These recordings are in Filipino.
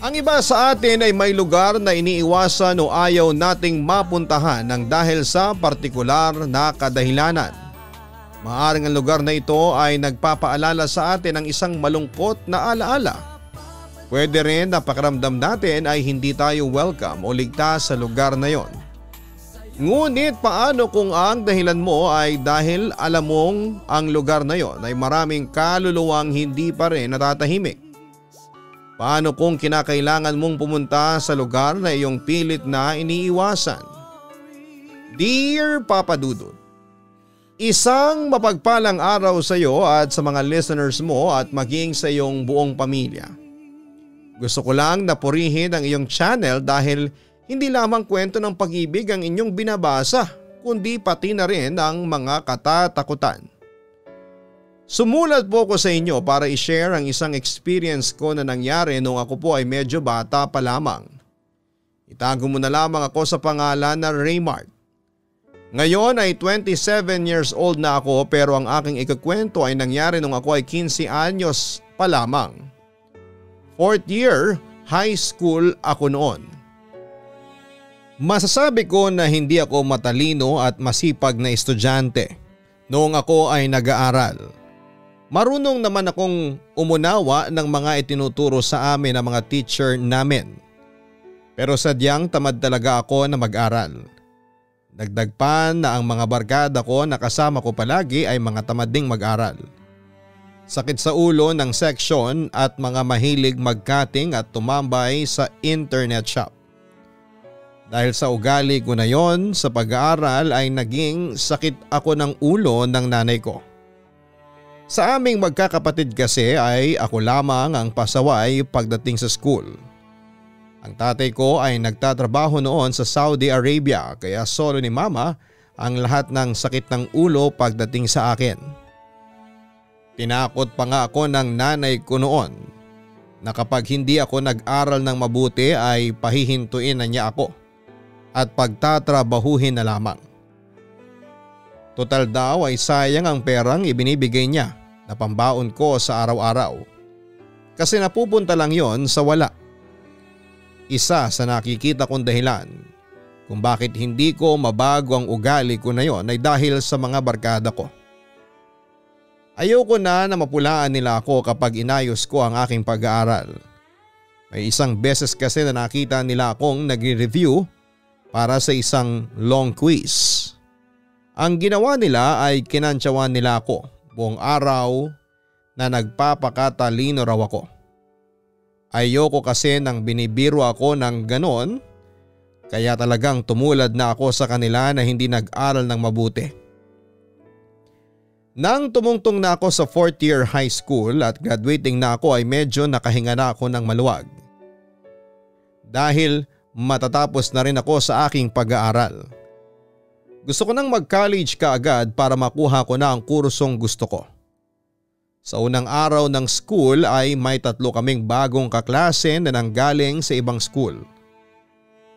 Ang iba sa atin ay may lugar na iniiwasan o ayaw nating mapuntahan ng dahil sa partikular na kadahilanan. Maaring ang lugar na ito ay nagpapaalala sa atin ng isang malungkot na alaala. Pwede rin na pakiramdam natin ay hindi tayo welcome o ligtas sa lugar na yon. Ngunit paano kung ang dahilan mo ay dahil alam mong ang lugar na yon ay maraming kaluluwang hindi pa rin natatahimik? Paano kung kinakailangan mong pumunta sa lugar na iyong pilit na iniiwasan? Dear Papa Dudut, isang mapagpalang araw sa iyo at sa mga listeners mo at maging sa iyong buong pamilya. Gusto ko lang na purihin ang iyong channel dahil hindi lamang kwento ng pag-ibig ang inyong binabasa, kundi pati na rin ang mga katatakutan. Sumulat po ko sa inyo para i-share ang isang experience ko na nangyari nung ako po ay medyo bata pa lamang. Itago mo na lamang ako sa pangalan na Raymart. Ngayon ay 27 years old na ako pero ang aking ikukwento ay nangyari nung ako ay 15 anyos pa lamang. 4th year high school ako noon. Masasabi ko na hindi ako matalino at masipag na estudyante noong ako ay nag-aaral. Marunong naman akong umunawa ng mga itinuturo sa amin ng mga teacher namin. Pero sadyang tamad talaga ako na mag-aral. Dagdag pa na ang mga barkada ko na kasama ko palagi ay mga tamad ding mag-aral. Sakit sa ulo ng section at mga mahilig mag-cutting at tumambay sa internet shop. Dahil sa ugali ko na yon sa pag-aaral ay naging sakit ako ng ulo ng nanay ko. Sa aming magkakapatid kasi ay ako lamang ang pasaway pagdating sa school. Ang tatay ko ay nagtatrabaho noon sa Saudi Arabia kaya solo ni mama ang lahat ng sakit ng ulo pagdating sa akin. Tinakot pa nga ako ng nanay ko noon na kapag hindi ako nag-aral ng mabuti ay pahihintuin na niya ako at pagtatrabahuhin na lamang. Total daw ay sayang ang perang ibinibigay niya na pambaon ko sa araw-araw kasi napupunta lang yon sa wala. Isa sa nakikita kong dahilan kung bakit hindi ko mabago ang ugali ko na yon ay dahil sa mga barkada ko. Ayoko na mapulaan nila ako kapag inayos ko ang aking pag-aaral. May isang beses kasi na nakita nila akong nagre-review para sa isang long quiz. Ang ginawa nila ay kinantsawan nila ako buong araw na nagpapakatalino raw ako. Ayoko kasi nang binibiro ako ng ganon kaya talagang tumulad na ako sa kanila na hindi nag-aral ng mabuti. Nang tumungtong na ako sa 4th year high school at graduating na ako ay medyo nakahinga na ako ng maluwag. Dahil matatapos na rin ako sa aking pag-aaral. Gusto ko nang mag-college kaagad para makuha ko na ang kursong gusto ko. Sa unang araw ng school ay may 3 kaming bagong kaklase na nanggaling sa ibang school.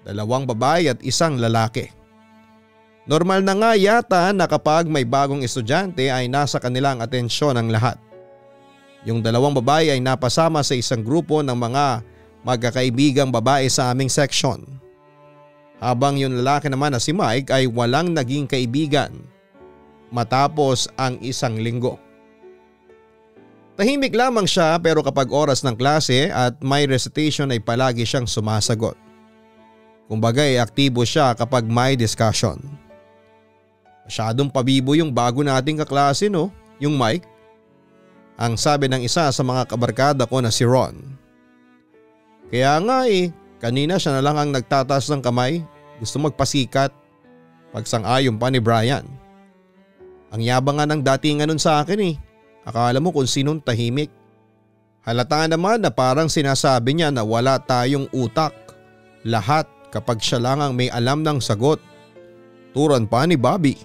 2 babae at 1 lalaki. Normal na nga yata na kapag may bagong estudyante ay nasa kanilang atensyon ang lahat. Yung 2 babae ay napasama sa isang grupo ng mga magkakaibigang babae sa aming section. Habang yung lalaki naman na si Mike ay walang naging kaibigan matapos ang 1 linggo. Tahimik lamang siya pero kapag oras ng klase at may recitation ay palagi siyang sumasagot. Kumbaga ay aktibo siya kapag may discussion. Masyadong pabibo yung bago nating kaklase no, yung Mike. Ang sabi ng isa sa mga kabarkada ko na si Ron. Kaya nga kanina siya na lang ang nagtataas ng kamay, gusto magpasikat. Pagsang-ayon pa ni Brian. Ang yabang nga ng datingan nun sa akin Akala mo kung sinong tahimik. Halata naman na parang sinasabi niya na wala tayong utak. Lahat kapag siya lang ang may alam ng sagot. Turan pa ni Bobby.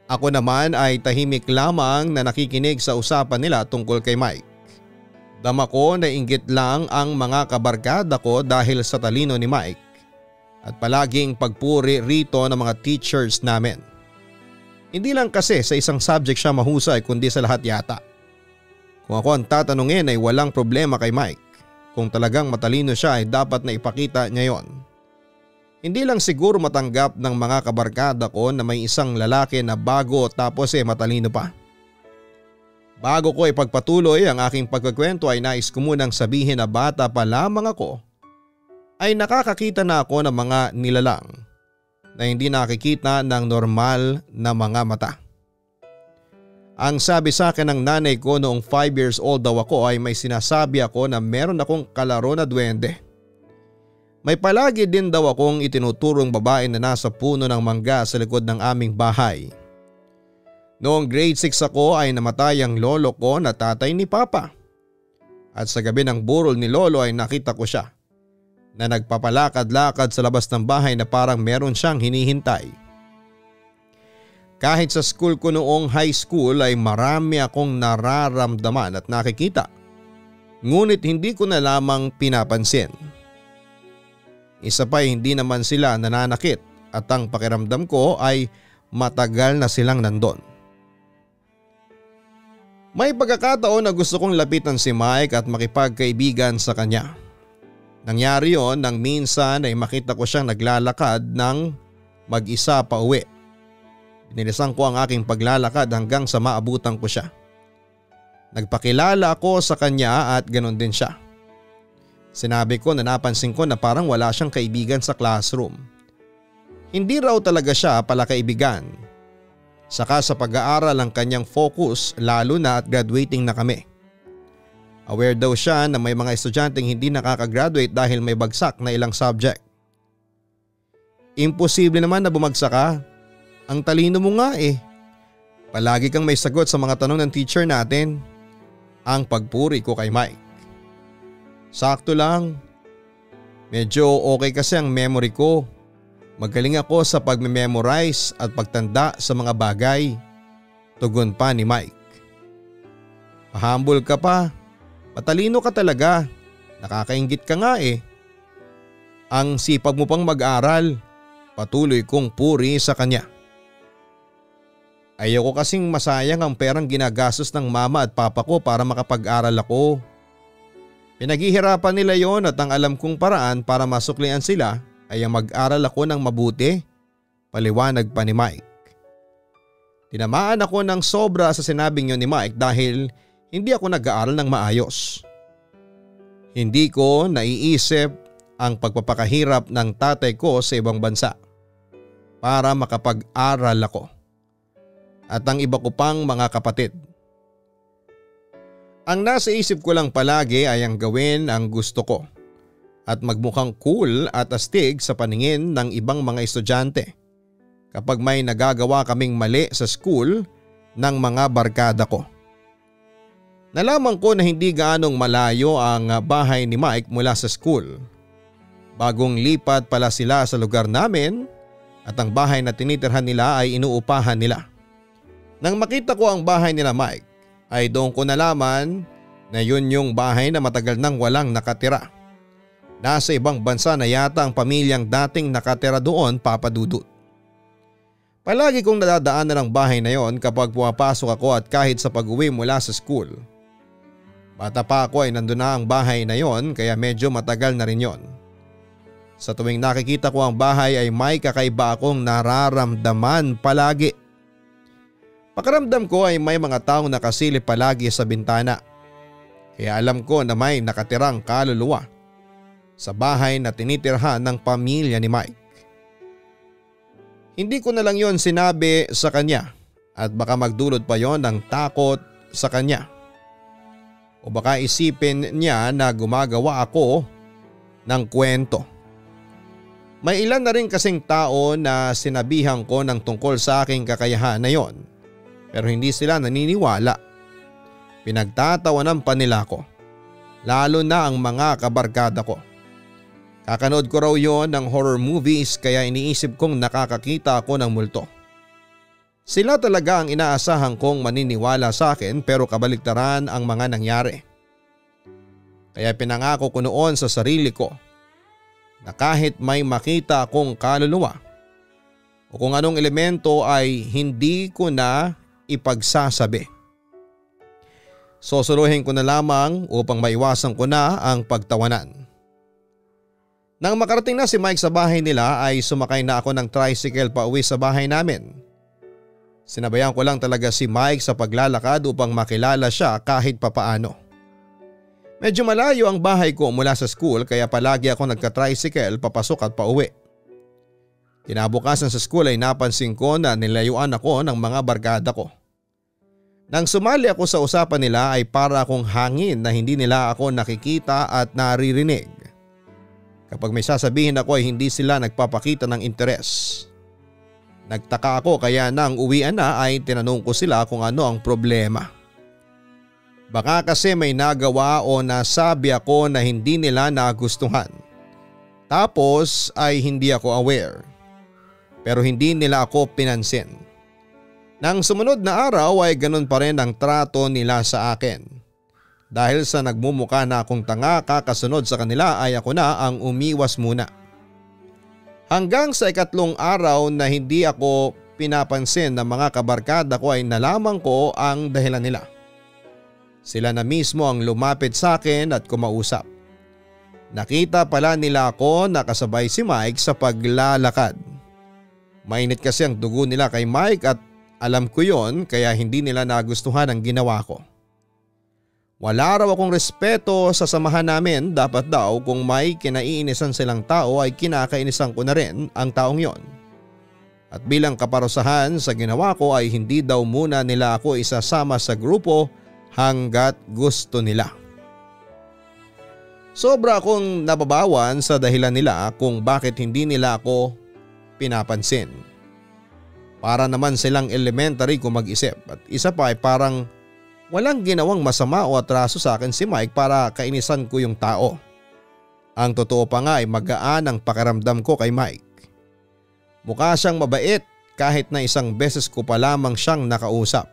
Ako naman ay tahimik lamang na nakikinig sa usapan nila tungkol kay Mike. Dama ko na inggit lang ang mga kabarkada ko dahil sa talino ni Mike at palaging pagpuri rito ng mga teachers namin. Hindi lang kasi sa isang subject siya mahusay kundi sa lahat yata. Kung ako ang tatanungin ay walang problema kay Mike. Kung talagang matalino siya ay dapat na ipakita niya yon. Hindi lang siguro matanggap ng mga kabarkada ko na may isang lalaki na bago tapos matalino pa. Bago ko ipagpatuloy ang aking pagkukwento ay nais ko munang sabihin na bata pa lamang ako ay nakakakita na ako ng mga nilalang na hindi nakikita ng normal na mga mata. Ang sabi sa akin ng nanay ko noong 5 years old daw ako ay may sinasabi ako na meron akong kalaro na duwende. May palagi din daw akong itinuturong babae na nasa puno ng mangga sa likod ng aming bahay. Noong grade 6 ako ay namatay ang lolo ko na tatay ni Papa. At sa gabi ng burol ni lolo ay nakita ko siya na nagpapalakad-lakad sa labas ng bahay na parang meron siyang hinihintay. Kahit sa school ko noong high school ay marami akong nararamdaman at nakikita. Ngunit hindi ko na lamang pinapansin. Isa pa hindi naman sila nananakit at ang pakiramdam ko ay matagal na silang nandun. May pagkakataon na gusto kong lapitan si Mike at makipagkaibigan sa kanya. Nangyari yon nang minsan ay makita ko siyang naglalakad ng mag-isa pa uwi. Binilisan ko ang aking paglalakad hanggang sa maabutan ko siya. Nagpakilala ako sa kanya at ganoon din siya. Sinabi ko na napansin ko na parang wala siyang kaibigan sa classroom. Hindi raw talaga siya pala kaibigan. Saka sa pag-aaral ang kanyang focus lalo na at graduating na kami. Aware daw siya na may mga estudyanteng hindi nakakagraduate dahil may bagsak na ilang subject. Imposible naman na bumagsak ka. Ang talino mo nga eh. Palagi kang may sagot sa mga tanong ng teacher natin. Ang pagpuri ko kay Mike. Sakto lang. Medyo okay kasi ang memory ko. Magaling ako sa pagme-memorize at pagtanda sa mga bagay. Tugon pa ni Mike. Pahambol ka pa. Matalino ka talaga. Nakakainggit ka nga eh. Ang sipag mo pang mag-aral. Patuloy kong puri sa kanya. Ayoko kasing masayang ang perang ginagastos ng mama at papa ko para makapag-aral ako. Pinaghihirapan nila yon at ang alam kong paraan para masuklian sila ay ang mag-aral ako ng mabuti, paliwanag pa ni Mike. Tinamaan ako ng sobra sa sinabing yon ni Mike dahil hindi ako nag-aaral ng maayos. Hindi ko naiisip ang pagpapakahirap ng tatay ko sa ibang bansa para makapag-aral ako at ang iba ko pang mga kapatid. Ang nasa isip ko lang palagi ay ang gawin ang gusto ko at magmukhang cool at astig sa paningin ng ibang mga estudyante kapag may nagagawa kaming mali sa school ng mga barkada ko. Nalaman ko na hindi gaanong malayo ang bahay ni Mike mula sa school. Bagong lipat pala sila sa lugar namin at ang bahay na tinitirhan nila ay inuupahan nila. Nang makita ko ang bahay nila Mike ay doon ko nalaman na yun yung bahay na matagal nang walang nakatira. Nasa ibang bansa na yata ang pamilyang dating nakatira doon, Papa Dudut. Palagi kong nadadaanan ang bahay na yon kapag pumapasok ako at kahit sa pag-uwi mula sa school. Bata pa ako ay nandun na ang bahay na yon kaya medyo matagal na rin yon. Sa tuwing nakikita ko ang bahay ay may kakaiba akong nararamdaman palagi. Pakiramdam ko ay may mga taong nakasilip palagi sa bintana. Kaya alam ko na may nakatirang kaluluwa sa bahay na tinitirhan ng pamilya ni Mike. Hindi ko na lang yon sinabi sa kanya at baka magdulot pa yon ng takot sa kanya. O baka isipin niya na gumagawa ako ng kwento. May ilan na rin kasing tao na sinabihan ko ng tungkol sa aking kakayahan na yon. Pero hindi sila naniniwala. Pinagtatawanan pa nila ko. Lalo na ang mga kabarkada ko. Kakanood ko raw yon ng horror movies kaya iniisip kong nakakakita ako ng multo. Sila talaga ang inaasahan kong maniniwala sa akin pero kabaliktaran ang mga nangyari. Kaya pinangako ko noon sa sarili ko na kahit may makita akong kaluluwa o kung anong elemento ay hindi ko na ipagsasabi. Susuluhin ko na lamang upang maiwasan ko na ang pagtawanan. Nang makarating na si Mike sa bahay nila ay sumakay na ako ng tricycle pa uwi sa bahay namin. Sinabayan ko lang talaga si Mike sa paglalakad upang makilala siya kahit papaano. Medyo malayo ang bahay ko mula sa school kaya palagi ako nagka-tricycle papasok at pauwi. Kinabukasan sa school ay napansin ko na nilayuan ako ng mga barkada ko. Nang sumali ako sa usapan nila ay para akong hangin na hindi nila ako nakikita at naririnig. Kapag may sasabihin ako ay hindi sila nagpapakita ng interes. Nagtaka ako kaya nang uwian na ay tinanong ko sila kung ano ang problema. Baka kasi may nagawa o nasabi ako na hindi nila nagustuhan. Tapos ay hindi ako aware. Pero hindi nila ako pinansin. Nang sumunod na araw ay ganun pa rin ang trato nila sa akin. Dahil sa nagmumukha na akong tanga kakasunod sa kanila ay ako na ang umiwas muna. Hanggang sa ikatlong araw na hindi ako pinapansin ng mga kabarkada ko ay nalaman ko ang dahilan nila. Sila na mismo ang lumapit sa akin at kumausap. Nakita pala nila ako nakasabay si Mike sa paglalakad. Mainit kasi ang dugo nila kay Mike at alam ko yon kaya hindi nila nagustuhan ang ginawa ko. Wala raw akong respeto sa samahan namin, dapat daw kung may kinaiinisan silang tao ay kinakainisan ko na rin ang taong yon. At bilang kaparusahan sa ginawa ko ay hindi daw muna nila ako isasama sa grupo hanggat gusto nila. Sobra akong nababawan sa dahilan nila kung bakit hindi nila ako pinapansin. Para naman silang elementary kung mag-isip at isa pa ay parang walang ginawang masama o atraso sa akin si Mike para kainisan ko yung tao. Ang totoo pa nga ay magaan ang pakiramdam ko kay Mike. Mukha siyang mabait kahit na isang beses ko pa lamang siyang nakausap.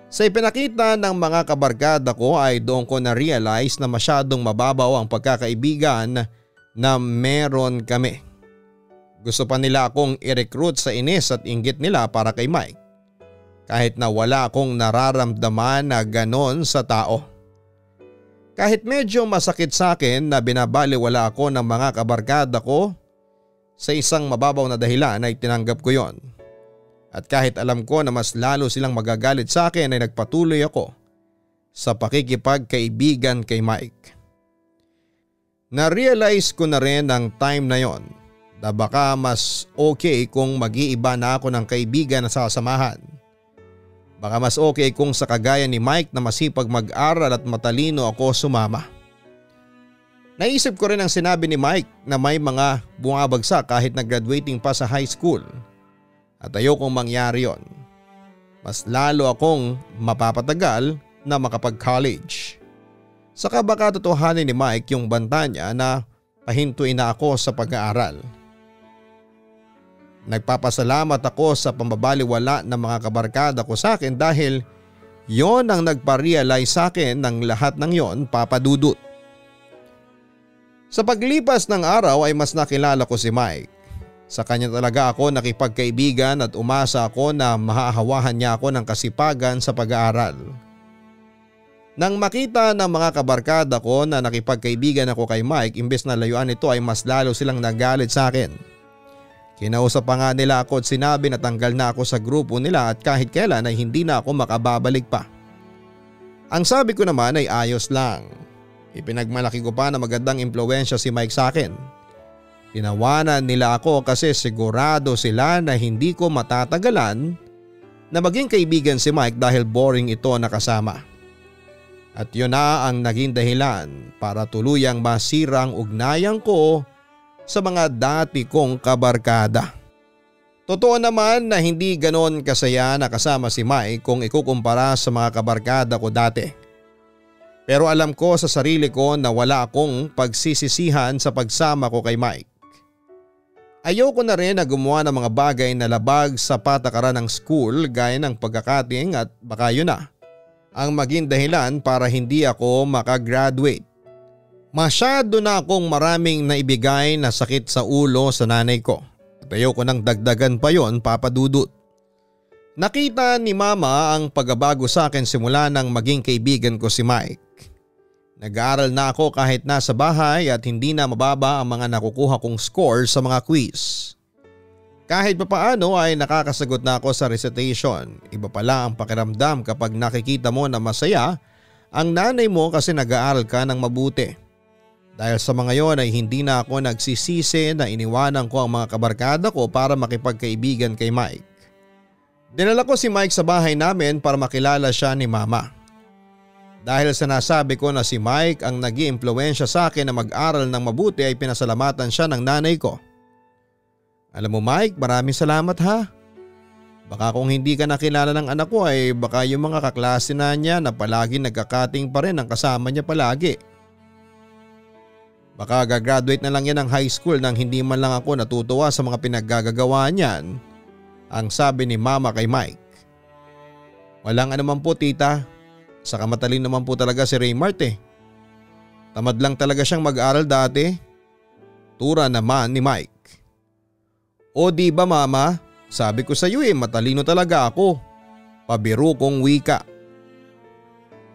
Sa ipinakita ng mga kabarkada ko ay doon ko na-realize na masyadong mababaw ang pagkakaibigan na meron kami. Gusto pa nila akong i-recruit sa inis at inggit nila para kay Mike. Kahit na wala akong nararamdaman na ganon sa tao. Kahit medyo masakit sa akin na binabaliwala ako ng mga kabarkada ko, sa isang mababaw na dahilan ay tinanggap ko yon. At kahit alam ko na mas lalo silang magagalit sa akin ay nagpatuloy ako sa pakikipagkaibigan kay Mike. Na-realize ko na rin ang time na yon na baka mas okay kung mag-iiba na ako ng kaibigan na sasamahan. Baka mas okay kung sa kagaya ni Mike na masipag mag-aral at matalino ako sumama. Naisip ko rin ang sinabi ni Mike na may mga bumabagsak kahit na graduating pa sa high school. At ayokong mangyari yon. Mas lalo akong mapapatagal na makapag-college. Saka baka totohanin ni Mike yung banta niya na pahintuin na ako sa pag-aaral. Nagpapasalamat ako sa pambabaliwala ng mga kabarkada ko sa akin dahil yon ang nagpa-realize sa akin ng lahat ng yon, Papa Dudut. Sa paglipas ng araw ay mas nakilala ko si Mike. Sa kanya talaga ako nakipagkaibigan at umasa ako na mahahawahan niya ako ng kasipagan sa pag-aaral. Nang makita ng mga kabarkada ko na nakipagkaibigan ako kay Mike imbes na layuan ito ay mas lalo silang nagalit sa akin. Kinausap pa nga nila ako at sinabi na tanggal na ako sa grupo nila at kahit kailan ay hindi na ako makababalik pa. Ang sabi ko naman ay ayos lang. Ipinagmalaki ko pa na magandang impluwensya si Mike sa akin. Tinawanan nila ako kasi sigurado sila na hindi ko matatagalan na maging kaibigan si Mike dahil boring ito na kasama. At yun na ang naging dahilan para tuluyang masira ang ugnayan ko sa mga dati kong kabarkada. Totoo naman na hindi ganon kasaya na kasama si Mike kung ikukumpara sa mga kabarkada ko dati. Pero alam ko sa sarili ko na wala akong pagsisisihan sa pagsama ko kay Mike. Ayoko na rin na gumawa ng mga bagay na labag sa patakaran ng school gaya ng pagkakating at baka yun na ang maging dahilan para hindi ako makagraduate. Masyado na akong maraming naibigay na sakit sa ulo sa nanay ko. At ayoko nang dagdagan pa yon, Papa Dudut. Nakita ni Mama ang pagbabago sa akin simula nang maging kaibigan ko si Mike. Nag-aaral na ako kahit nasa bahay at hindi na mababa ang mga nakukuha kong score sa mga quiz. Kahit papaano ay nakakasagot na ako sa recitation. Iba pala ang pakiramdam kapag nakikita mo na masaya ang nanay mo kasi nag-aaral ka ng mabuti. Dahil sa mga yon ay hindi na ako nagsisisi na iniwanan ko ang mga kabarkada ko para makipagkaibigan kay Mike. Dinala ko si Mike sa bahay namin para makilala siya ni Mama. Dahil sa nasabi ko na si Mike ang nag-iimpluwensya sa akin na mag-aral ng mabuti ay pinasalamatan siya ng nanay ko. Alam mo Mike, maraming salamat ha. Baka kung hindi ka nakilala ng anak ko ay baka yung mga kaklase na niya na palagi nagkakating pa rin ang kasama niya palagi. Baka gagraduate na lang yan ng high school nang hindi man lang ako natutuwa sa mga pinaggagawa niyan, ang sabi ni Mama kay Mike. Walang anuman po tita, saka matalino naman po talaga si Raymart eh. Tamad lang talaga siyang mag-aral dati. Tura naman ni Mike. O di ba Mama, sabi ko sa iyo matalino talaga ako. Pabiro kong wika.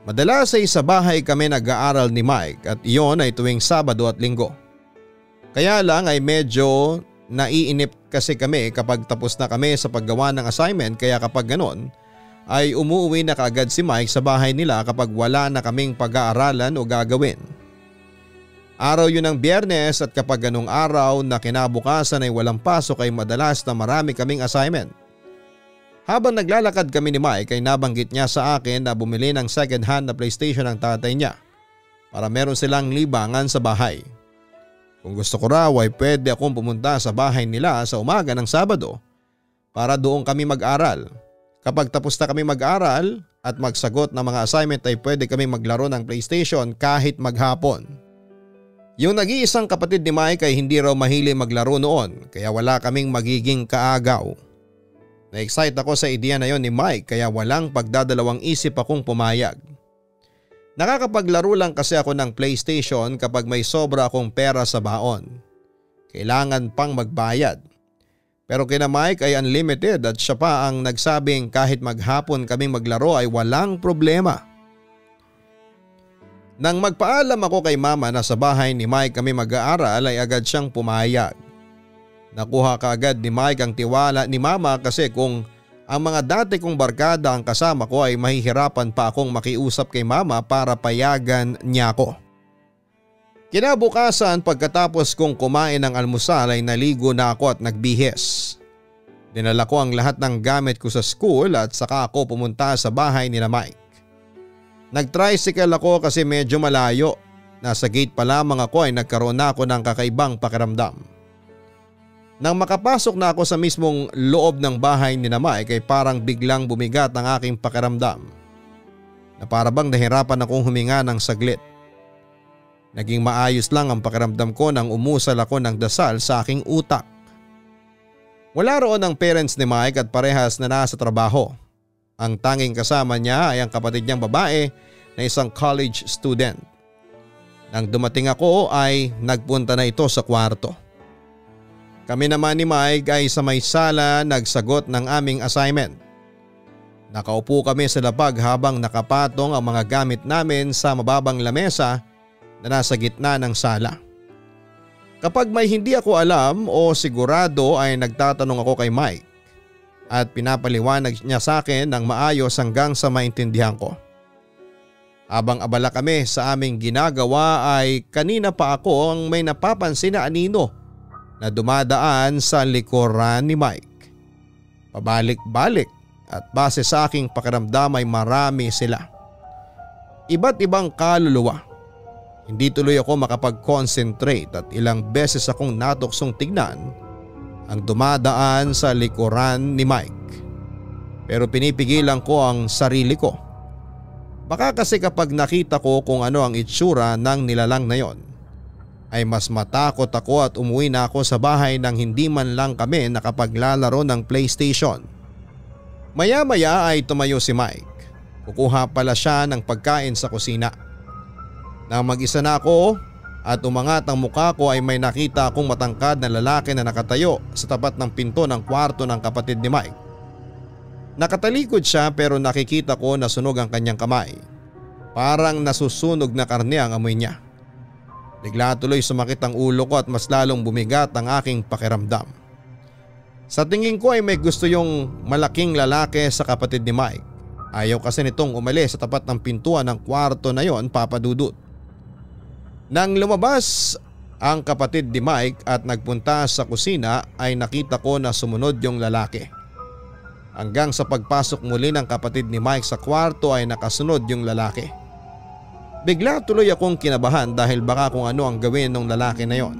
Madalas ay sa bahay kami nag-aaral ni Mike at iyon ay tuwing Sabado at Linggo. Kaya lang ay medyo naiinip kasi kami kapag tapos na kami sa paggawa ng assignment kaya kapag ganon ay umuwi na kaagad si Mike sa bahay nila kapag wala na kaming pag-aaralan o gagawin. Araw yun ng Biyernes at kapag ganong araw na kinabukasan ay walang pasok ay madalas na marami kaming assignment. Habang naglalakad kami ni Mike ay nabanggit niya sa akin na bumili ng second hand na PlayStation ng tatay niya para meron silang libangan sa bahay. Kung gusto ko raw ay pwede akong pumunta sa bahay nila sa umaga ng Sabado para doon kami mag-aral. Kapag tapos na kami mag-aral at magsagot ng mga assignment ay pwede kami maglaro ng PlayStation kahit maghapon. Yung nag-iisang kapatid ni Mike ay hindi raw mahilig maglaro noon kaya wala kaming magiging kaagaw. Na-excite ako sa ideya na yon ni Mike kaya walang pagdadalawang isip akong pumayag. Nakakapaglaro lang kasi ako ng PlayStation kapag may sobra akong pera sa baon. Kailangan pang magbayad. Pero kina Mike ay unlimited at siya pa ang nagsabing kahit maghapon kaming maglaro ay walang problema. Nang magpaalam ako kay Mama na sa bahay ni Mike kami mag-aaral ay agad siyang pumayag. Nakuha kaagad ni Mike ang tiwala ni Mama kasi kung ang mga dati kong barkada ang kasama ko ay mahihirapan pa akong makiusap kay Mama para payagan niya ako. Kinabukasan pagkatapos kong kumain ng almusal ay naligo na ako at nagbihis. Dinala ko ang lahat ng gamit ko sa school at saka ako pumunta sa bahay ni Mike. Nag-tricycle ako kasi medyo malayo. Nasa gate pa lamang ako ay nagkaroon na ako ng kakaibang pakiramdam. Nang makapasok na ako sa mismong loob ng bahay ni Mike ay parang biglang bumigat ang aking pakiramdam. Na parabang nahirapan akong huminga ng saglit. Naging maayos lang ang pakiramdam ko nang umusal ako ng dasal sa aking utak. Wala roon ang parents ni Mike at parehas na nasa trabaho. Ang tanging kasama niya ay ang kapatid niyang babae na isang college student. Nang dumating ako ay nagpunta na ito sa kwarto. Kami naman ni Mike ay sa may sala nagsagot ng aming assignment. Nakaupo kami sa lapag habang nakapatong ang mga gamit namin sa mababang lamesa na nasa gitna ng sala. Kapag may hindi ako alam o sigurado ay nagtatanong ako kay Mike. At pinapaliwanag niya sa akin ng maayos hanggang sa maintindihan ko. Habang abala kami sa aming ginagawa ay kanina pa ako ang may napapansin na anino na dumadaan sa likuran ni Mike. Pabalik-balik at base sa aking pakiramdam ay marami sila. Iba't ibang kaluluwa. Hindi tuloy ako makapag-concentrate at ilang beses akong natuksong tignan ang dumadaan sa likuran ni Mike. Pero pinipigilan ko ang sarili ko. Baka kasi kapag nakita ko kung ano ang itsura ng nilalang na yon, ay mas matakot ako at umuwi na ako sa bahay nang hindi man lang kami nakapaglalaro ng PlayStation. Maya-maya ay tumayo si Mike. Kukuha pala siya ng pagkain sa kusina. Nang mag-isa na ako at umangat ang mukha ko ay may nakita akong matangkad na lalaki na nakatayo sa tapat ng pinto ng kwarto ng kapatid ni Mike. Nakatalikod siya pero nakikita ko na sunog ang kanyang kamay. Parang nasusunog na karne ang amoy niya. Bigla tuloy sumakit ang ulo ko at mas lalong bumigat ang aking pakiramdam. Sa tingin ko ay may gusto yung malaking lalaki sa kapatid ni Mike. Ayaw kasi nitong umalis sa tapat ng pintuan ng kwarto na yon, Papa Dudut. Nang lumabas ang kapatid ni Mike at nagpunta sa kusina ay nakita ko na sumunod yung lalaki. Hanggang sa pagpasok muli ng kapatid ni Mike sa kwarto ay nakasunod yung lalaki. Bigla tuloy akong kinabahan dahil baka kung ano ang gawin ng lalaki na yon.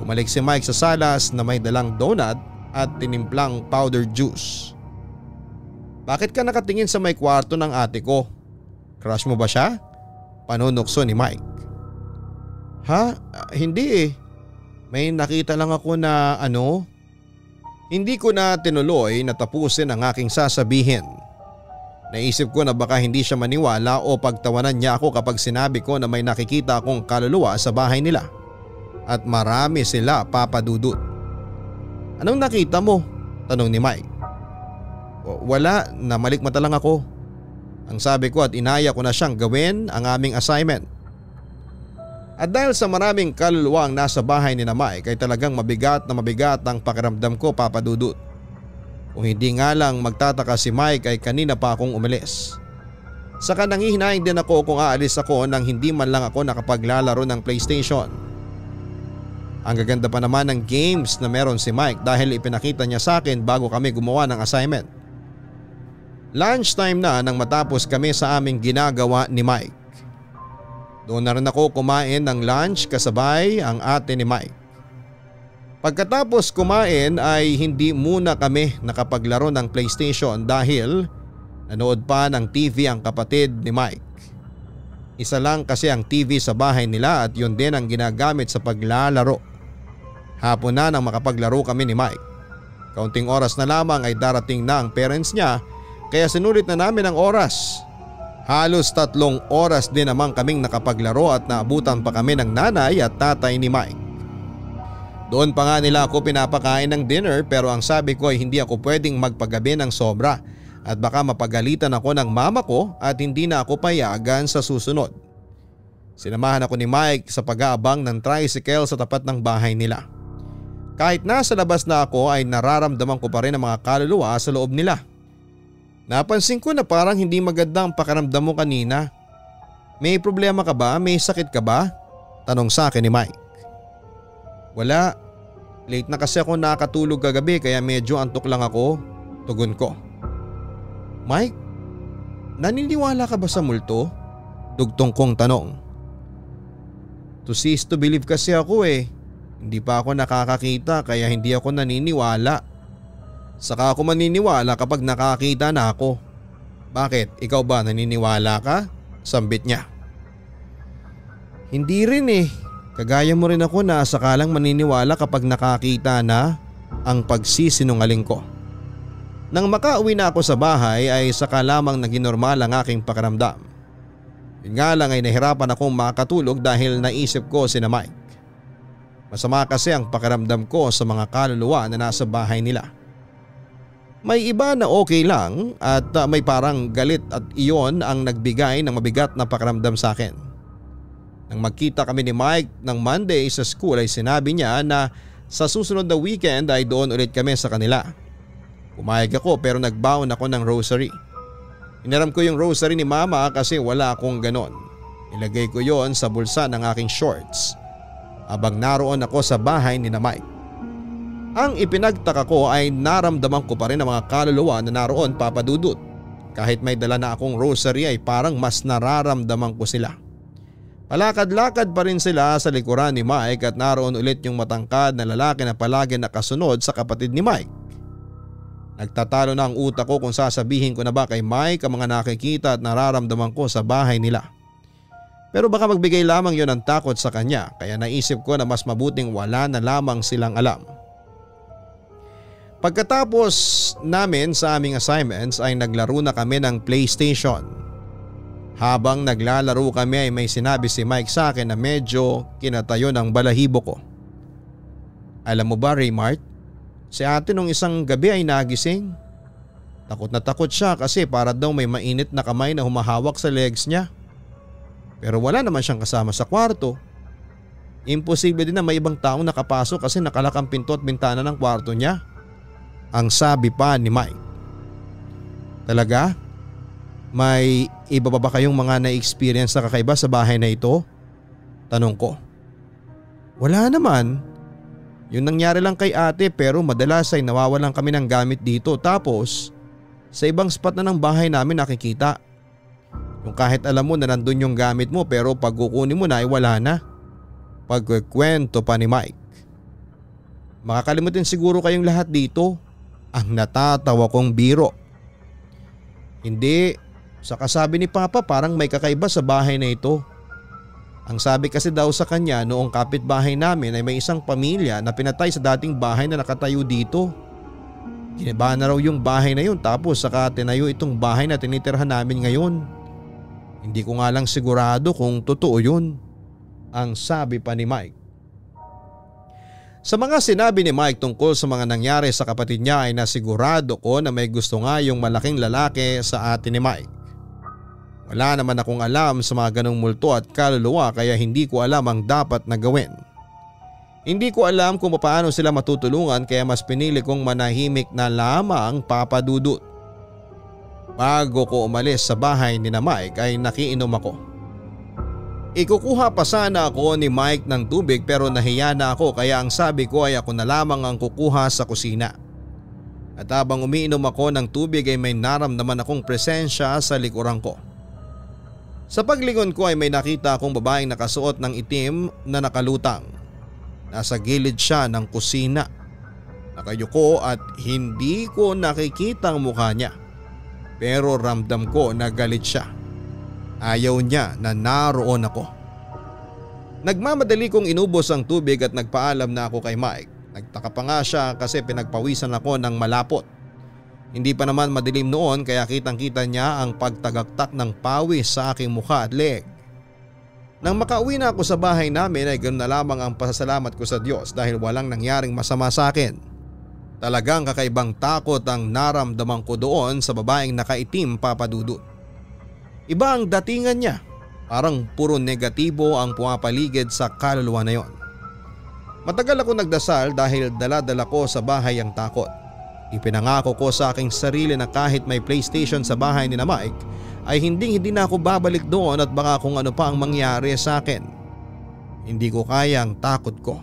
Kumalik si Mike sa salas na may dalang donut at tinimplang powder juice. "Bakit ka nakatingin sa may kwarto ng ate ko? Crush mo ba siya?" Panunukso ni Mike. "Ha? Hindi eh. May nakita lang ako na ano." Hindi ko na tinuloy na tapusin ang aking sasabihin. Naisip ko na baka hindi siya maniwala o pagtawanan niya ako kapag sinabi ko na may nakikita akong kaluluwa sa bahay nila. At marami sila, Papa Dudut. "Anong nakita mo?" tanong ni Mike. "Wala, namalikmata lang ako." Ang sabi ko at inaya ko na siyang gawin ang aming assignment. At dahil sa maraming kaluluwa ang nasa bahay ni na Mike ay talagang mabigat ang pakiramdam ko, Papa Dudut. Kung hindi nga lang magtataka si Mike ay kanina pa akong umalis. Saka nangihinaing din ako kung aalis ako nang hindi man lang ako nakapaglalaro ng PlayStation. Ang gaganda pa naman ng games na meron si Mike dahil ipinakita niya sa akin bago kami gumawa ng assignment. Lunchtime na nang matapos kami sa aming ginagawa ni Mike. Doon na rin ako kumain ng lunch kasabay ang ate ni Mike. Pagkatapos kumain ay hindi muna kami nakapaglaro ng PlayStation dahil nanood pa ng TV ang kapatid ni Mike. Isa lang kasi ang TV sa bahay nila at yun din ang ginagamit sa paglalaro. Hapon na nang makapaglaro kami ni Mike. Kaunting oras na lamang ay darating na ang parents niya kaya sinulit na namin ang oras. Halos 3 oras din naman kaming nakapaglaro at naabutan pa kami ng nanay at tatay ni Mike. Doon pa nga nila ako pinapakain ng dinner pero ang sabi ko ay hindi ako pwedeng magpagabi ng sobra at baka mapagalitan ako ng mama ko at hindi na ako payagan sa susunod. Sinamahan ako ni Mike sa pag-aabang ng tricycle sa tapat ng bahay nila. Kahit nasa labas na ako ay nararamdaman ko pa rin ang mga kaluluwa sa loob nila. Napansin ko na parang hindi maganda ang pakiramdam mo kanina. "May problema ka ba? May sakit ka ba?" tanong sa akin ni Mike. "Wala. Late na kasi ako nakatulog kagabi kaya medyo antok lang ako," tugon ko. "Mike, naniniwala ka ba sa multo?" dugtong kong tanong. "To cease to believe kasi ako eh. Hindi pa ako nakakakita kaya hindi ako naniniwala. Saka ako maniniwala kapag nakakita na ako." "Bakit? Ikaw ba naniniwala ka?" sambit niya. "Hindi rin eh. Kagaya mo rin ako na sakalang maniniwala kapag nakakita na," ang pagsisinungaling ko. Nang makauwi na ako sa bahay ay saka lamang naging normal ang aking pakiramdam. Yun nga lang ay nahirapan akong makatulog dahil naisip ko sina Mike. Masama kasi ang pakiramdam ko sa mga kaluluwa na nasa bahay nila. May iba na okay lang at may parang galit at iyon ang nagbigay ng mabigat na pakiramdam sa akin. Nang magkita kami ni Mike ng Monday sa school ay sinabi niya na sa susunod na weekend ay doon ulit kami sa kanila. Pumayag ako pero nagbaon ako ng rosary. Hiniram ko yung rosary ni mama kasi wala akong ganon. Ilagay ko yon sa bulsa ng aking shorts habang naroon ako sa bahay ni na Mike. Ang ipinagtaka ko ay naramdaman ko pa rin ang mga kaluluwa na naroon, Papa Dudut. Kahit may dala na akong rosary ay parang mas nararamdaman ko sila. Palakad-lakad pa rin sila sa likuran ni Mike at naroon ulit yung matangkad na lalaki na palagi nakasunod sa kapatid ni Mike. Nagtatalo na ang utak ko kung sasabihin ko na ba kay Mike ang mga nakikita at nararamdaman ko sa bahay nila. Pero baka magbigay lamang yon ng takot sa kanya kaya naisip ko na mas mabuting wala na lamang silang alam. Pagkatapos namin sa aming assignments ay naglaro na kami ng PlayStation. Habang naglalaro kami ay may sinabi si Mike sa akin na medyo kinatayo ng balahibo ko. "Alam mo ba, Raymart, si ate nung isang gabi ay nagising. Takot na takot siya kasi para daw may mainit na kamay na humahawak sa legs niya. Pero wala naman siyang kasama sa kwarto. Imposible din na may ibang taong nakapasok kasi nakalak ang pinto at bintana ng kwarto niya. Ang sabi pa ni Mike. Talaga? May iba pa ba kayong mga na-experience na kakaiba sa bahay na ito? Tanong ko. Wala naman. Yung nangyari lang kay ate pero madalas ay nawawalan kami ng gamit dito tapos sa ibang spot na ng bahay namin nakikita. Yung kahit alam mo na nandun yung gamit mo pero pag kukunin mo na ay wala na. Pagkukwento pa ni Mike. Makakalimutin siguro kayong lahat dito. Ang natatawa kong biro. Hindi, sa kasabi ni Papa parang may kakaiba sa bahay na ito. Ang sabi kasi daw sa kanya noong kapitbahay namin ay may isang pamilya na pinatay sa dating bahay na nakatayo dito. Giniba na raw yung bahay na yun tapos saka tinayo itong bahay na tinitirhan namin ngayon. Hindi ko nga lang sigurado kung totoo yun. Ang sabi pa ni Mike. Sa mga sinabi ni Mike tungkol sa mga nangyari sa kapatid niya ay nasigurado ko na may gusto nga yung malaking lalaki sa atin ni Mike. Wala naman akong alam sa mga ganong multo at kaluluwa kaya hindi ko alam ang dapat na gawin. Hindi ko alam kung paano sila matutulungan kaya mas pinili kong manahimik na lamang papadudot. Bago ko umalis sa bahay ni na Mike ay nakiinom ako. Ikukuha pa sana ako ni Mike ng tubig pero nahiya na ako kaya ang sabi ko ay ako na lamang ang kukuha sa kusina. At habang umiinom ako ng tubig ay may naramdaman akong presensya sa likuran ko. Sa paglingon ko ay may nakita akong babaeng nakasuot ng itim na nakalutang. Nasa gilid siya ng kusina. Nakayuko at hindi ko nakikita ang mukha niya. Pero ramdam ko na galit siya. Ayaw niya na naroon ako. Nagmamadali kong inubos ang tubig at nagpaalam na ako kay Mike. Nagtaka pa nga siya kasi pinagpawisan ako ng malapot. Hindi pa naman madilim noon kaya kitang kita niya ang pagtagaktak ng pawis sa aking mukha at leeg. Nang makauwi na ako sa bahay namin ay ganoon na lamang ang pasasalamat ko sa Diyos dahil walang nangyaring masama sa akin. Talagang kakaibang takot ang naramdaman ko doon sa babaeng nakaitim papadudot. Iba ang datingan niya, parang puro negatibo ang pumapaligid sa kaluluwa na yon. Matagal ako nagdasal dahil dala-dala ko sa bahay ang takot. Ipinangako ko sa aking sarili na kahit may PlayStation sa bahay ni na Mike ay hindi na ako babalik doon at baka kung ano pa ang mangyari sa akin. Hindi ko kaya ang takot ko.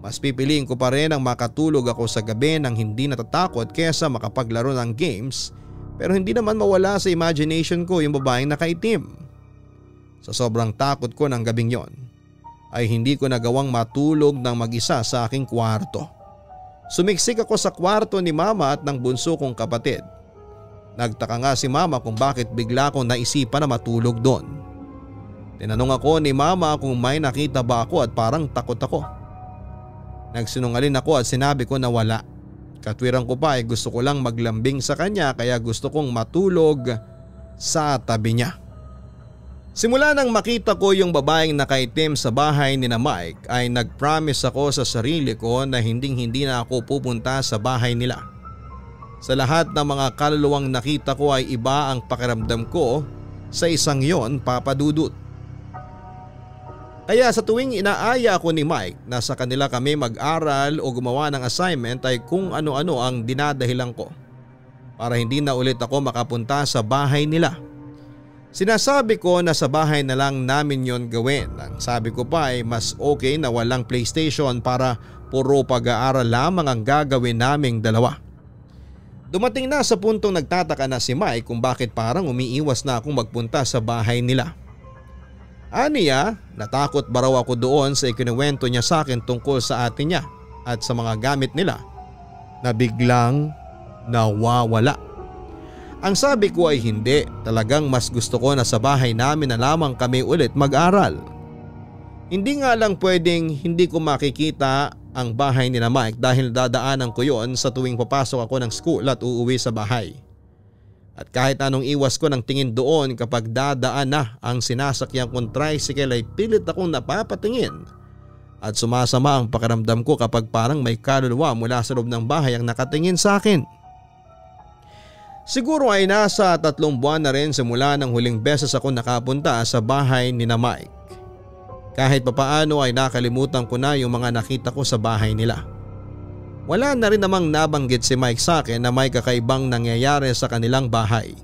Mas pipiliin ko pa rin ang makatulog ako sa gabi nang hindi natatakot kesa makapaglaro ng games pero hindi naman mawala sa imagination ko yung babaeng nakaitim. Sa sobrang takot ko ng gabing yon ay hindi ko nagawang matulog ng mag-isa sa aking kwarto. Sumiksik ako sa kwarto ni mama at ng bunso kong kapatid. Nagtaka nga si mama kung bakit bigla kong naisipan na matulog doon. Tinanong ako ni mama kung may nakita ba ako at parang takot ako. Nagsinungaling ako at sinabi ko na wala. Katwiran ko pa ay gusto ko lang maglambing sa kanya kaya gusto kong matulog sa tabi niya. Simula nang makita ko yung babaeng nakaitim sa bahay ni na Mike ay nag-promise ako sa sarili ko na hindi na ako pupunta sa bahay nila. Sa lahat ng mga kaluluwang nakita ko ay iba ang pakiramdam ko sa isang yon papadudot. Kaya sa tuwing inaaya ako ni Mike na sa kanila kami mag-aral o gumawa ng assignment ay kung ano-ano ang dinadahilan ko para hindi na ulit ako makapunta sa bahay nila. Sinasabi ko na sa bahay na lang namin yon gawin. Ang sabi ko pa ay mas okay na walang PlayStation para puro pag-aaral lamang ang gagawin naming dalawa. Dumating na sa puntong nagtataka na si Mike kung bakit parang umiiwas na akong magpunta sa bahay nila. Aniya, natakot ba raw ako doon sa ikinuwento niya sa akin tungkol sa atin niya at sa mga gamit nila na biglang nawawala. Ang sabi ko ay hindi, talagang mas gusto ko na sa bahay namin na lamang kami ulit mag-aral. Hindi nga lang pwedeng hindi ko makikita ang bahay ni na Mike dahil dadaanan ko yon sa tuwing papasok ako ng school at uuwi sa bahay. At kahit anong iwas ko ng tingin doon kapag dadaan na ang sinasakyan kong tricycle ay pilit akong napapatingin at sumasama ang pakiramdam ko kapag parang may kaluluwa mula sa loob ng bahay ang nakatingin sa akin. Siguro ay nasa 3 buwan na rin simula ng huling beses ako nakapunta sa bahay ni na Mike. Kahit papaano ay nakalimutan ko na yung mga nakita ko sa bahay nila. Wala na rin namang nabanggit si Mike sa akin na may kakaibang nangyayari sa kanilang bahay.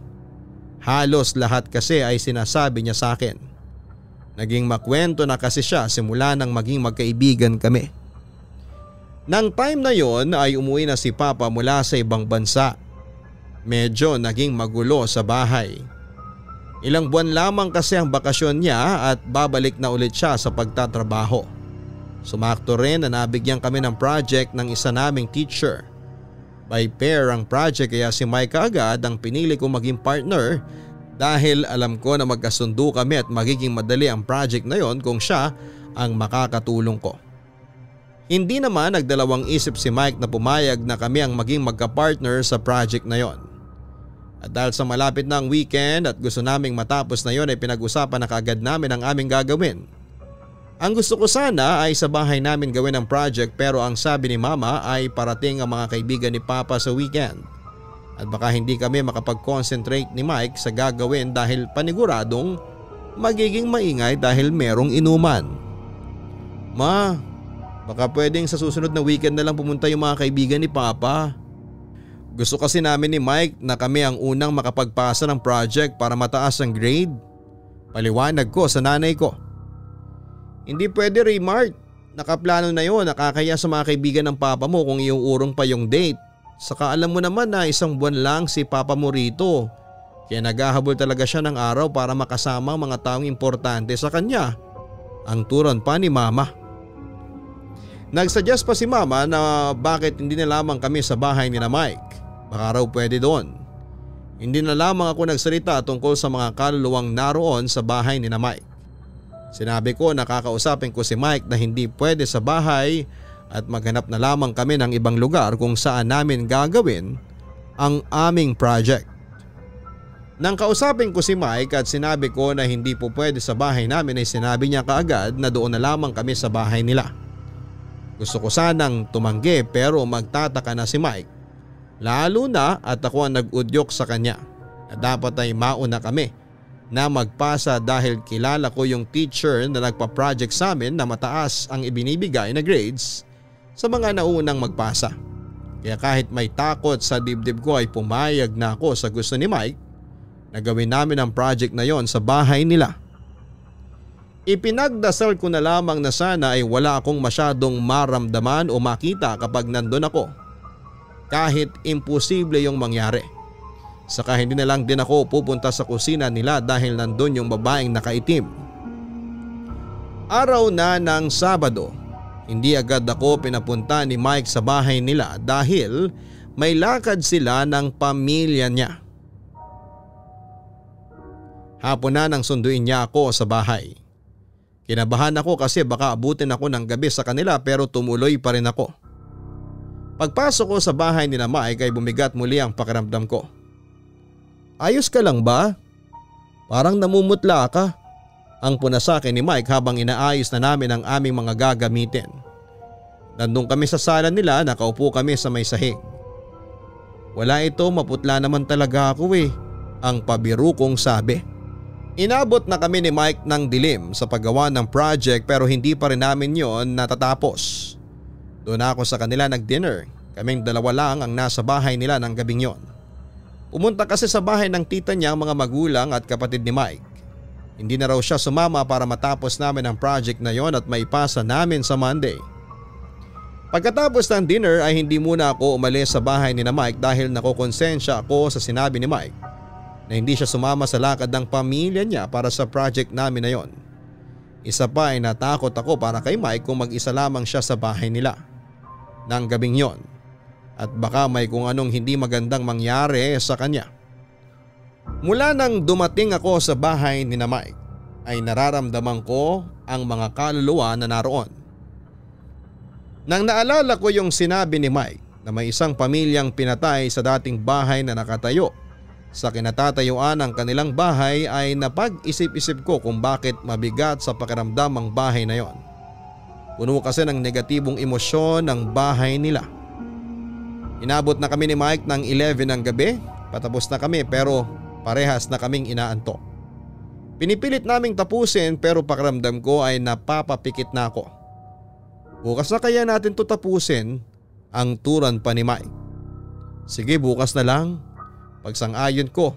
Halos lahat kasi ay sinasabi niya sa akin. Naging makwento na kasi siya simula nang maging magkaibigan kami. Nang time na yon ay umuwi na si Papa mula sa ibang bansa. Medyo naging magulo sa bahay. Ilang buwan lamang kasi ang bakasyon niya at babalik na ulit siya sa pagtatrabaho. Sumakto rin na nabigyan kami ng project ng isa naming teacher. By pair ang project kaya si Mike agad ang pinili kong maging partner dahil alam ko na magkasundo kami at magiging madali ang project na yon kung siya ang makakatulong ko. Hindi naman nagdalawang isip si Mike na pumayag na kami ang maging magka-partner sa project na yon. At dahil sa malapit na ang weekend at gusto naming matapos na yon ay pinag-usapan na kaagad namin ang aming gagawin. Ang gusto ko sana ay sa bahay namin gawin ang project pero ang sabi ni Mama ay parating ang mga kaibigan ni Papa sa weekend. At baka hindi kami makapag-concentrate ni Mike sa gagawin dahil paniguradong magiging maingay dahil merong inuman. Ma, baka pwedeng sa susunod na weekend na lang pumunta yung mga kaibigan ni Papa. Gusto kasi namin ni Mike na kami ang unang makapagpasa ng project para mataas ang grade. Paliwanag ko sa nanay ko. Hindi pwede, Raymart. Nakaplano na yon, nakakaya sa mga kaibigan ng Papa mo kung iuurong pa yung date. Saka alam mo naman na 1 buwan lang si Papa mo rito. Kaya naghahabol talaga siya ng araw para makasama ang mga taong importante sa kanya. Ang turon pa ni Mama. Nagsuggest pa si Mama na bakit hindi na lamang kami sa bahay ni na Mike. Baka raw pwede doon. Hindi na lamang ako nagsalita tungkol sa mga kaluluwang naroon sa bahay ni na Mike. Sinabi ko na kakausapin ko si Mike na hindi pwede sa bahay at maghanap na lamang kami ng ibang lugar kung saan namin gagawin ang aming project. Nang kausapin ko si Mike at sinabi ko na hindi po pwede sa bahay namin ay sinabi niya kaagad na doon na lamang kami sa bahay nila. Gusto ko sanang tumanggi pero magtataka na si Mike. Lalo na at ako ang nag-udyok sa kanya na dapat ay mauna kami na magpasa dahil kilala ko yung teacher na nagpa-project sa amin na mataas ang ibinibigay na grades sa mga naunang magpasa. Kaya kahit may takot sa dibdib ko ay pumayag na ako sa gusto ni Mike na gawin namin ang project na yon sa bahay nila. Ipinagdasal ko na lamang na sana ay wala akong masyadong maramdaman o makita kapag nandun ako. Kahit imposible yung mangyari. Saka hindi na lang din ako pupunta sa kusina nila dahil nandun yung babaeng nakaitim. Araw na ng Sabado, hindi agad ako pinapunta ni Mike sa bahay nila dahil may lakad sila ng pamilya niya. Hapon na nang sunduin niya ako sa bahay. Kinabahan ako kasi baka abutin ako ng gabi sa kanila pero tumuloy pa rin ako. Pagpasok ko sa bahay ni na Mike ay bumigat muli ang pakiramdam ko. Ayos ka lang ba? Parang namumutla ka. Ang puna sa akin ni Mike habang inaayos na namin ang aming mga gagamitin. Nandun kami sa sala nila, nakaupo kami sa may sahig. Wala ito, maputla naman talaga ako eh. Ang pabiru kong sabi. Inabot na kami ni Mike ng dilim sa paggawa ng project pero hindi pa rin namin yon natatapos. Doon ako sa kanila nag-dinner. Kaming dalawa lang ang nasa bahay nila ng gabing yon. Pumunta kasi sa bahay ng tita niya ang mga magulang at kapatid ni Mike. Hindi na raw siya sumama para matapos namin ang project na yon at maipasa namin sa Monday. Pagkatapos ng dinner ay hindi muna ako umalis sa bahay ni na Mike dahil nakokonsensya ako sa sinabi ni Mike na hindi siya sumama sa lakad ng pamilya niya para sa project namin na yon. Isa pa ay natakot ako para kay Mike kung mag-isa lamang siya sa bahay nila ng gabing yon at baka may kung anong hindi magandang mangyari sa kanya. Mula nang dumating ako sa bahay ni na Mike ay nararamdaman ko ang mga kaluluwa na naroon. Nang naalala ko yung sinabi ni Mike na may isang pamilyang pinatay sa dating bahay na nakatayo sa kinatatayuan ng kanilang bahay ay napag-isip-isip ko kung bakit mabigat sa pakiramdam ang bahay na yon. Puno kasi ng negatibong emosyon ng bahay nila. Inabot na kami ni Mike ng 11 ng gabi patapos na kami pero parehas na kaming inaantok. Pinipilit naming tapusin pero pakiramdam ko ay napapapikit na ako. Bukas na kaya natin to tapusin, ang turan pa ni Mike. Sige, bukas na lang. Pagsang-ayon ko.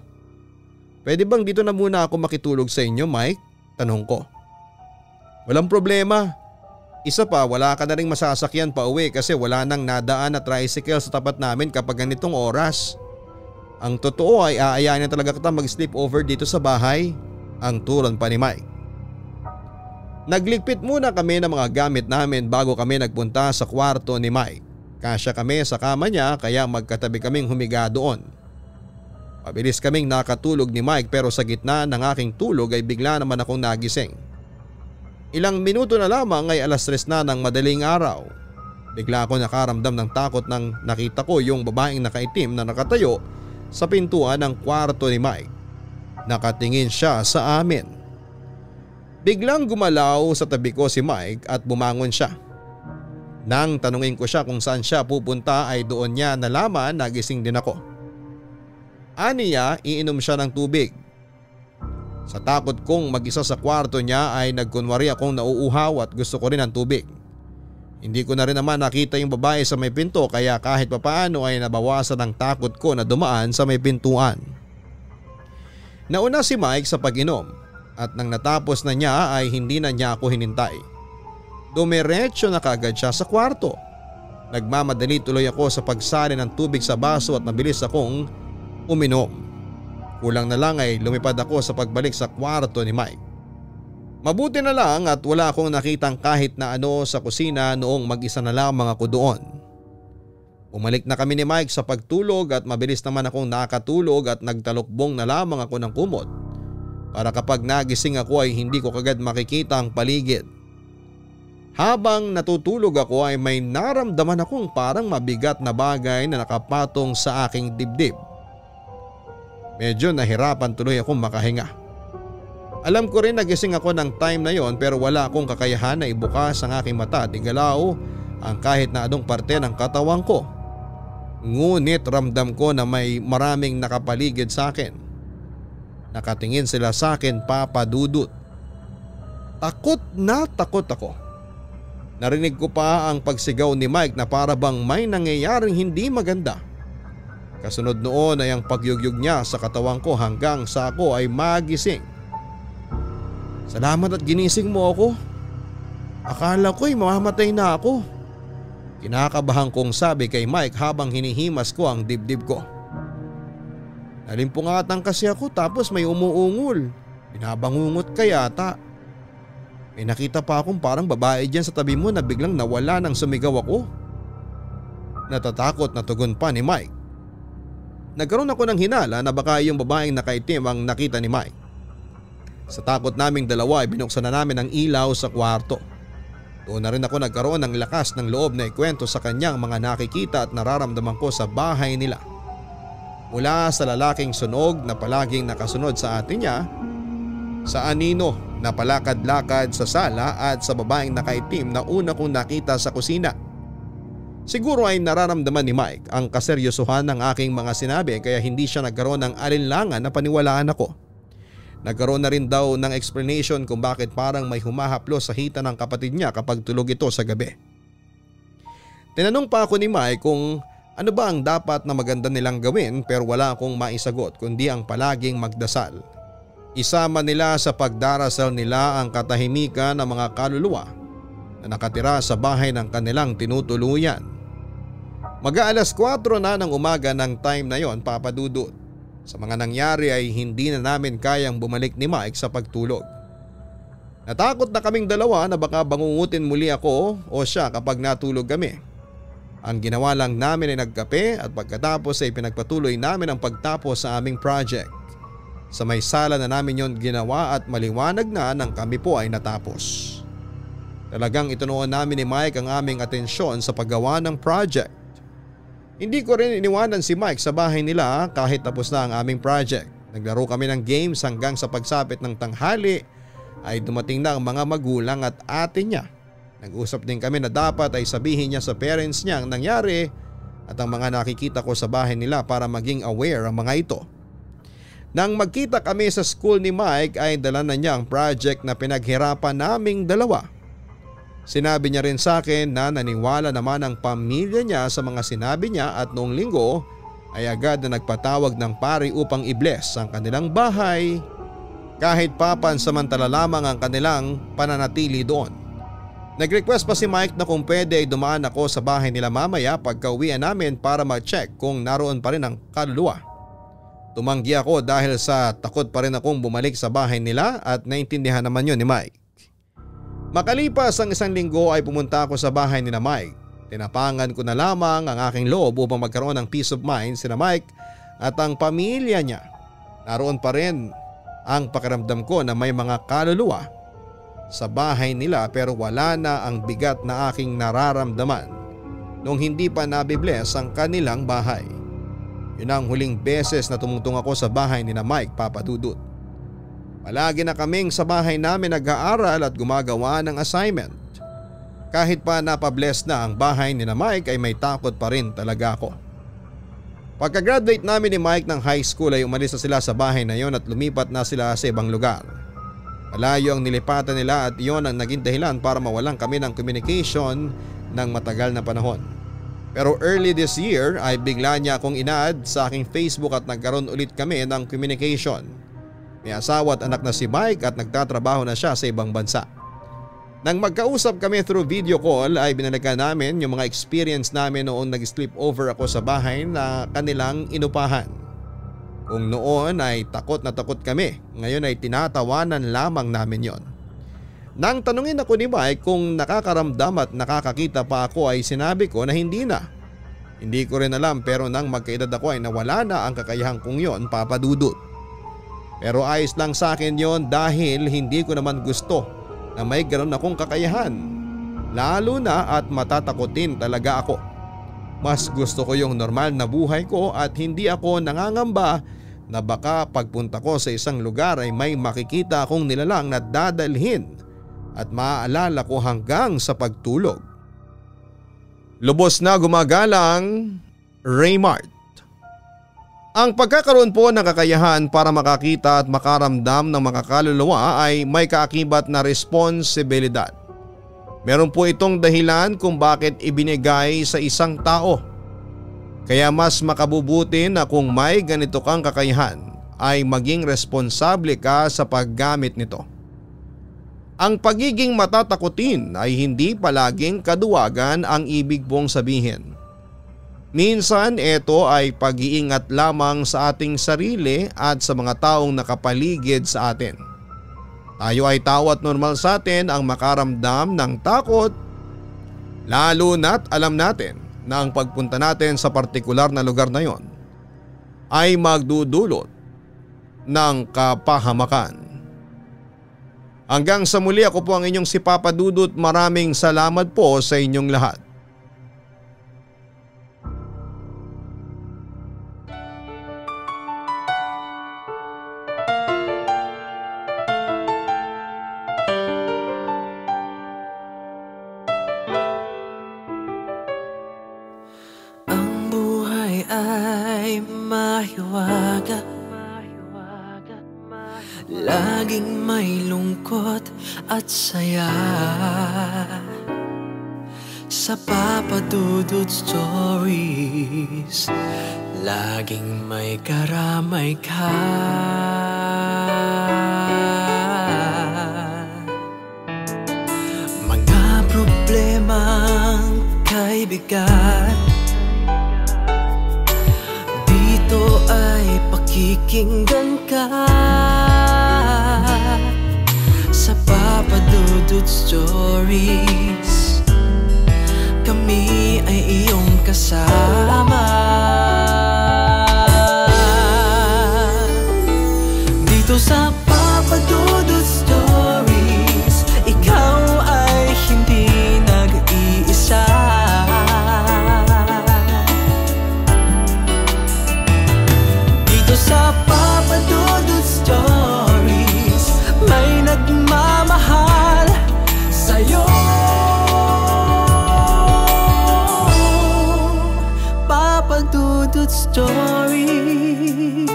Pwede bang dito na muna ako makitulog sa inyo, Mike? Tanong ko. Walang problema. Isa pa, wala ka na ring masasakyan pa uwi kasi wala nang nadaan na tricycle sa tapat namin kapag ganitong oras. Ang totoo ay aayain na talaga kita mag-sleep over dito sa bahay, ang turon pa ni Mike. Nagligpit muna kami ng mga gamit namin bago kami nagpunta sa kwarto ni Mike. Kasya kami sa kama niya kaya magkatabi kaming humiga doon. Pabilis kaming nakatulog ni Mike pero sa gitna ng aking tulog ay bigla naman akong nagising. Ilang minuto na lamang ay 3:00 na ng madaling araw. Bigla ako nakaramdam ng takot nang nakita ko yung babaeng nakaitim na nakatayo sa pintuan ng kwarto ni Mike. Nakatingin siya sa amin. Biglang gumalaw sa tabi ko si Mike at bumangon siya. Nang tanungin ko siya kung saan siya pupunta ay doon niya nalaman na gising din ako. Aniya, iinom siya ng tubig. Sa takot kong mag-isa sa kwarto niya ay nagkunwari akong nauuhaw at gusto ko rin ng tubig. Hindi ko na rin naman nakita yung babae sa may pinto kaya kahit papaano ay nabawasan ang takot ko na dumaan sa may pintuan. Nauna si Mike sa pag-inom at nang natapos na niya ay hindi na niya ako hinintay. Dumiretso na kaagad siya sa kwarto. Nagmamadali tuloy ako sa pagsali ng tubig sa baso at mabilis akong uminom. Kulang na lang ay lumipad ako sa pagbalik sa kwarto ni Mike. Mabuti na lang at wala akong nakitang kahit na ano sa kusina noong mag-isa na lamang ako doon. Umalik na kami ni Mike sa pagtulog at mabilis naman akong nakatulog at nagtalukbong na lamang ako ng kumot para kapag nagising ako ay hindi ko kagad makikita ang paligid. Habang natutulog ako ay may naramdaman akong parang mabigat na bagay na nakapatong sa aking dibdib. Medyo nahirapan tuloy akong makahinga. Alam ko rin nagising ako ng time na yon pero wala akong kakayahan na ibukas ang aking mata at igalaw ang kahit na anong parte ng katawan ko. Ngunit ramdam ko na may maraming nakapaligid sa akin. Nakatingin sila sa akin papadudot. Takot na takot ako. Narinig ko pa ang pagsigaw ni Mike na para bang may nangyayaring hindi maganda. Kasunod noon ay ang pagyugyug niya sa katawan ko hanggang sa ako ay magising. Salamat at ginising mo ako. Akala ko'y mamamatay na ako. Kinakabahan kong sabi kay Mike habang hinihimas ko ang dibdib ko. Nalimpungatan kasi ako tapos may umuungol. Binabangungot ka yata. May nakita pa akong parang babae dyan sa tabi mo na biglang nawala nang sumigaw ako. Natatakot na tugon pa ni Mike. Nagkaroon ako ng hinala na baka yung babaeng nakaitim ang nakita ni Mike. Sa takot naming dalawa ay binuksan na namin ang ilaw sa kwarto. Doon na rin ako nagkaroon ng lakas ng loob na ikwento sa kanyang mga nakikita at nararamdaman ko sa bahay nila. Mula sa lalaking sunog na palaging nakasunod sa atin niya, sa anino na palakad-lakad sa sala at sa babaeng nakaitim na una kong nakita sa kusina. Siguro ay nararamdaman ni Mike ang kaseryosohan ng aking mga sinabi kaya hindi siya nagkaroon ng alinlangan na paniwalaan ako. Nagkaroon na rin daw ng explanation kung bakit parang may humahaplos sa hita ng kapatid niya kapag tulog ito sa gabi. Tinanong pa ako ni Mike kung ano ba ang dapat na maganda nilang gawin pero wala akong maisagot kundi ang palaging magdasal. Isama nila sa pagdarasal nila ang katahimikan ng mga kaluluwa na nakatira sa bahay ng kanilang tinutuluyan. Mag-aalas 4 na ng umaga ng time na yon, papadudot. Sa mga nangyari ay hindi na namin kayang bumalik ni Mike sa pagtulog. Natakot na kaming dalawa na baka bangungutin muli ako o siya kapag natulog kami. Ang ginawa lang namin ay nagkape at pagkatapos ay pinagpatuloy namin ang pagtapos sa aming project. Sa may sala na namin yon ginawa at maliwanag na nang kami po ay natapos. Talagang itunuan namin ni Mike ang aming atensyon sa paggawa ng project. Hindi ko rin iniwanan si Mike sa bahay nila kahit tapos na ang aming project. Naglaro kami ng games hanggang sa pagsapit ng tanghali ay dumating na ang mga magulang at ate niya. Nag-usap din kami na dapat ay sabihin niya sa parents niya ang nangyari at ang mga nakikita ko sa bahay nila para maging aware ang mga ito. Nang magkita kami sa school ni Mike ay dala na niya ang project na pinaghirapan naming dalawa. Sinabi niya rin sa akin na naniwala naman ang pamilya niya sa mga sinabi niya at noong linggo ay agad na nagpatawag ng pari upang i-bless ang kanilang bahay kahit papansamantala lamang ang kanilang pananatili doon. Nag-request pa si Mike na kung pwede ay dumaan ako sa bahay nila mamaya pagka-uwian namin para ma-check kung naroon pa rin ang kaluluwa. Tumanggi ako dahil sa takot pa rin akong bumalik sa bahay nila at naintindihan naman yun ni Mike. Makalipas ang isang linggo ay pumunta ako sa bahay nila Mike. Tinapangan ko na lamang ang aking loob upang magkaroon ng peace of mind sina Mike at ang pamilya niya. Naroon pa rin ang pakiramdam ko na may mga kaluluwa sa bahay nila pero wala na ang bigat na aking nararamdaman nung hindi pa nabibless ang kanilang bahay. Yun ang huling beses na tumungtong ako sa bahay ni na Mike, Papa Dudut. Palagi na kaming sa bahay namin nag-aaral at gumagawa ng assignment. Kahit pa napabless na ang bahay ni na Mike ay may takot pa rin talaga ako. Pagka-graduate namin ni Mike ng high school ay umalis na sila sa bahay na yon at lumipat na sila sa ibang lugar. Malayo ang nilipatan nila at iyon ang naging dahilan para mawalan kami ng communication ng matagal na panahon. Pero early this year ay bigla niya akong in-add sa aking Facebook at nagkaroon ulit kami ng communication. May asawa at anak na si Mike at nagtatrabaho na siya sa ibang bansa. Nang magkausap kami through video call ay binalikan namin yung mga experience namin noong nag-sleep over ako sa bahay na kanilang inupahan. Kung noon ay takot na takot kami, ngayon ay tinatawanan lamang namin yon. Nang tanungin ako ni Mike kung nakakaramdam at nakakakita pa ako ay sinabi ko na hindi na. Hindi ko rin alam pero nang magkaedad ako ay nawala na ang kakayahan kong yon, Papa Dudut. Pero ayos lang sa akin yon dahil hindi ko naman gusto na may ganoon akong kakayahan. Lalo na at matatakotin talaga ako. Mas gusto ko yung normal na buhay ko at hindi ako nangangamba na baka pagpunta ko sa isang lugar ay may makikita akong nilalang na dadalhin at maaalala ko hanggang sa pagtulog. Lubos na gumagalang, Raymart. Ang pagkakaroon po ng kakayahan para makakita at makaramdam ng mga kaluluwa ay may kaakibat na responsibilidad. Meron po itong dahilan kung bakit ibinigay sa isang tao. Kaya mas makabubuti na kung may ganito kang kakayahan ay maging responsable ka sa paggamit nito. Ang pagiging matatakutin ay hindi palaging kaduwagan ang ibig pong sabihin. Minsan ito ay pag-iingat lamang sa ating sarili at sa mga taong nakapaligid sa atin. Tayo ay tao at normal sa atin ang makaramdam ng takot, lalo na't alam natin na ang pagpunta natin sa partikular na lugar na yon ay magdudulot ng kapahamakan. Hanggang sa muli, ako po ang inyong si Papa Dudut. Maraming salamat po sa inyong lahat. Ang buhay ay mahiwaga, laging may lungkot at saya. Sa Papa Dudut Stories, laging may karamay ka. Mga problemang kay bigat, dito ay pakikinggan ka. Sa Papa Dudut Stories, kami ay iyong kasama. Dito sa Papa Dudut Stories, ikaw ay hindi nag-iisa. Dito sa Papa Dudut Stories, may nagmamahal sa'yo. Stories.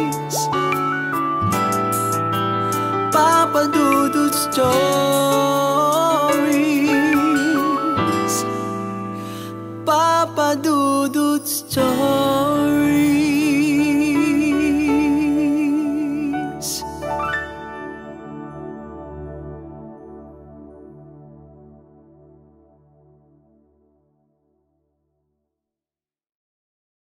Papa Dudut Stories. Papa Dudut Stories.